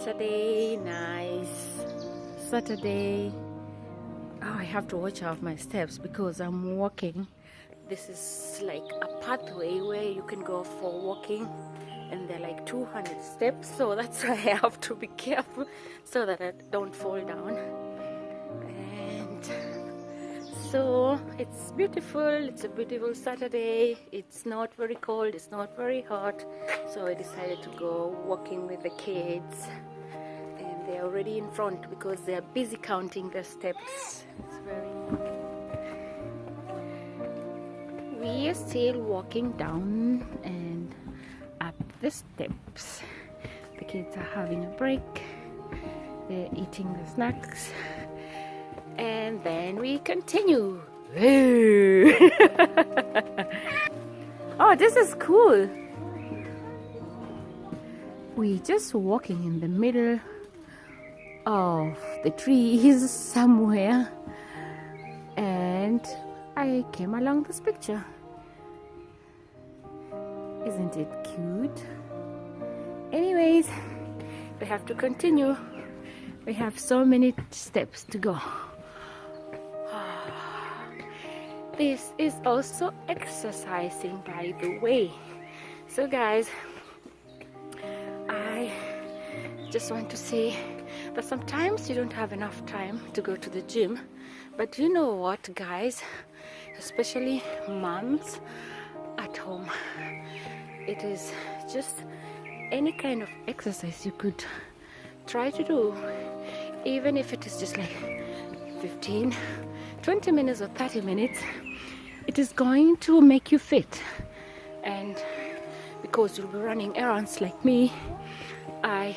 Saturday, nice Saturday. Oh, I have to watch out my steps because I'm walking. This is like a pathway where you can go for walking, and they're like 200 steps, so that's why I have to be careful so that I don't fall down. And so it's beautiful. It's a beautiful Saturday. It's not very cold, it's not very hot, so I decided to go walking with the kids, and they're already in front because they're busy counting their steps. It's very... We are still walking down and up the steps. The kids are having a break. They're eating the snacks, and then we continue. Oh, this is cool. We just walking in the middle of the trees somewhere, and I came along this picture. Isn't it cute? Anyways, we have to continue. We have so many steps to go. This is also exercising, by the way. So guys, I just want to say that sometimes you don't have enough time to go to the gym, but you know what, guys, especially moms at home, it is just any kind of exercise you could try to do, even if it is just like 15, 20 minutes or 30 minutes. It is going to make you fit, and because you'll be running errands like me, I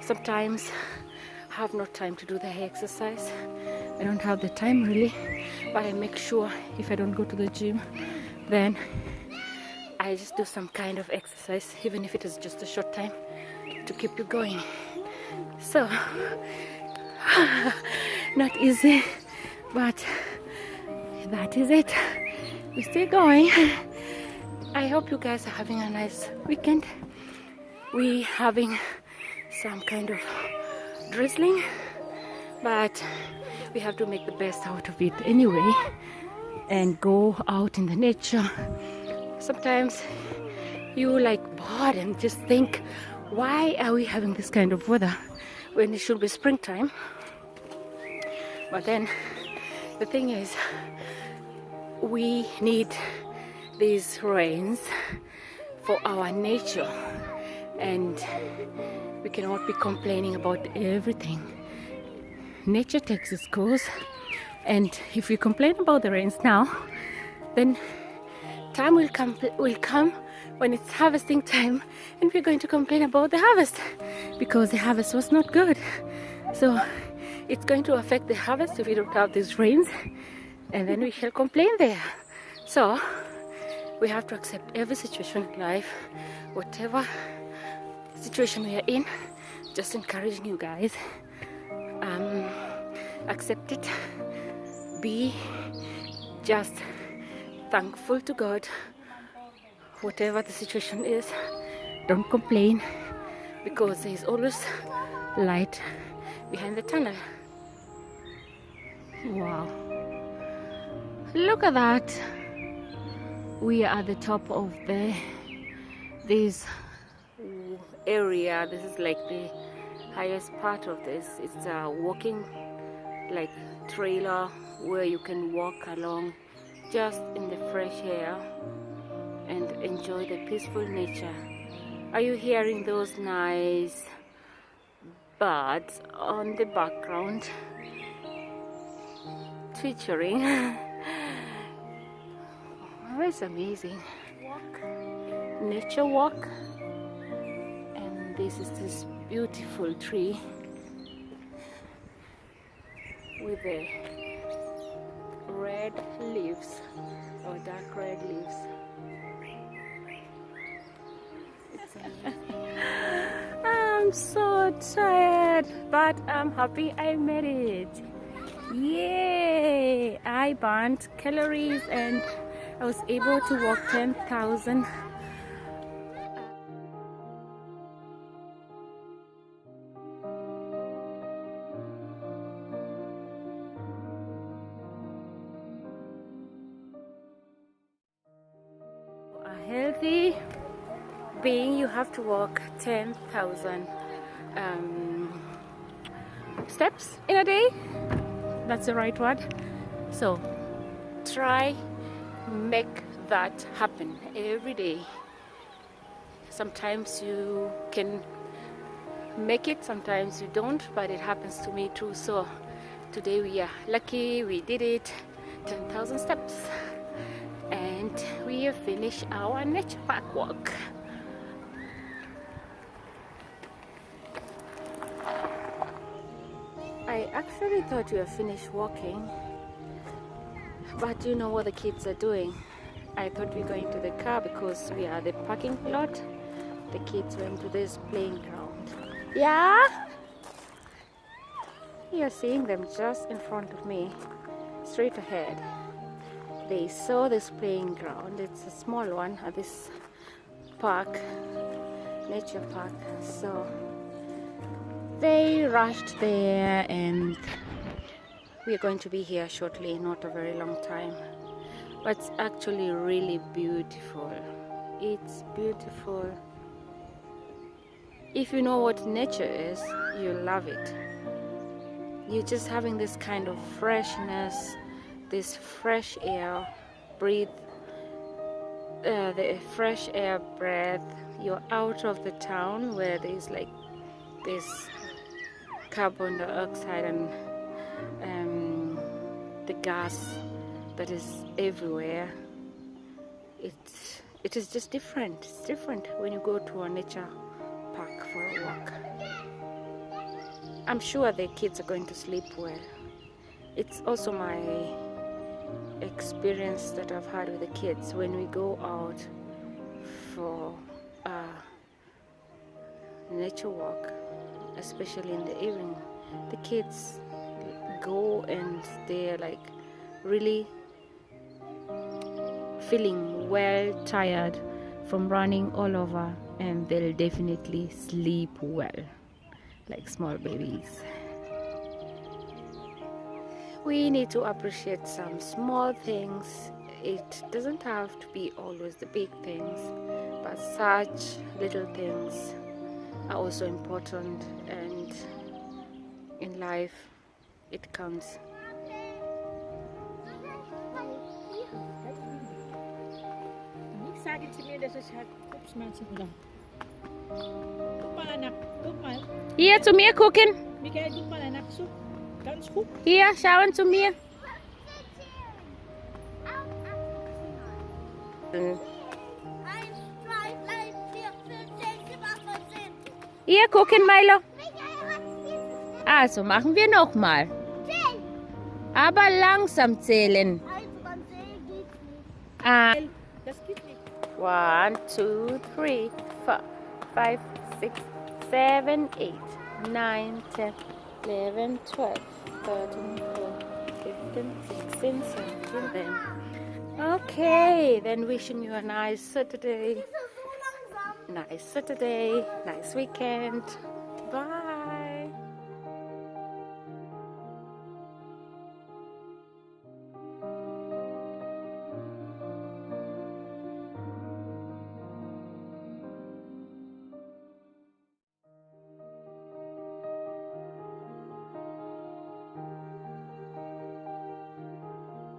sometimes have no time to do the exercise. I don't have the time really, but I make sure if I don't go to the gym, then I just do some kind of exercise, even if it is just a short time, to keep you going. So not easy, but that is it. We're still going. I hope you guys are having a nice weekend. We having some kind of drizzling, but we have to make the best out of it anyway and go out in the nature. Sometimes you like bored and just think, why are we having this kind of weather when it should be springtime? But then the thing is, we need these rains for our nature, and we cannot be complaining about everything. Nature takes its course, and if we complain about the rains now, then time will come when it's harvesting time, and we're going to complain about the harvest because the harvest was not good. So it's going to affect the harvest if we don't have these rains, and then we shall complain there. So we have to accept every situation in life, whatever situation we are in. Just encouraging you guys, accept it, be just thankful to God, whatever the situation is. Don't complain, because there is always light behind the tunnel. Wow, look at that. We are at the top of this area. This is like the highest part of this. It's a walking like trailer where you can walk along just in the fresh air and enjoy the peaceful nature. Are you hearing those nice birds on the background twittering? It's amazing. Nature walk, and this is this beautiful tree with the red leaves or dark red leaves. I'm so tired, but I'm happy I made it. Yay! I burned calories and I was able to walk 10,000 healthy being, you have to walk 10,000 steps in a day. That's the right word. So try make that happen every day. Sometimes you can make it, sometimes you don't, but it happens to me too. So today we are lucky, we did it, 10,000 steps, and we have finished our nature park walk. I actually thought we were finished walking, but you know what the kids are doing. I thought we were going to the car because we are at the parking lot. The kids went to this playing ground. Yeah? You're seeing them just in front of me, straight ahead. They saw this playing ground. It's a small one at this park, nature park. So they rushed there, and we are going to be here shortly, not a very long time. But it's actually really beautiful. It's beautiful. If you know what nature is, you love it. You're just having this kind of freshness, this fresh air, breathe, the fresh air breath. You're out of the town where there's like this carbon dioxide and the gas that is everywhere. It is just different. It's different when you go to a nature park for a walk. I'm sure the kids are going to sleep well. It's also my experience that I've had with the kids when we go out for a nature walk, especially in the evening. The kids go and they're like really feeling well tired from running all over, and they'll definitely sleep well like small babies. We need to appreciate some small things. It doesn't have to be always the big things, but such little things are also important, and in life it counts. Nicht sagen zu mir, dass es halt Kopfschmerzen hat. Guck mal, Anna, guck mal. Hier zu mir gucken. Michael, guck mal, Anna, so. Ganz gut. Hier, schauen zu mir. 1, 2, 3, 4, 5, 6, 7, 8, 9, 10. Hier gucken, Milo. Michael hat diesen Also machen wir noch mal. 10. Aber langsam zählen. Also beim Sehen geht's nicht. Ah. Das geht nicht. 1, 2, 3, 4, 5, 6, 7, 8, 9, 10, 11, 12, 13, 14, 15, 16, 17, then. Okay, then wishing you a nice Saturday. Das ist so langsam. Nice Saturday, nice weekend.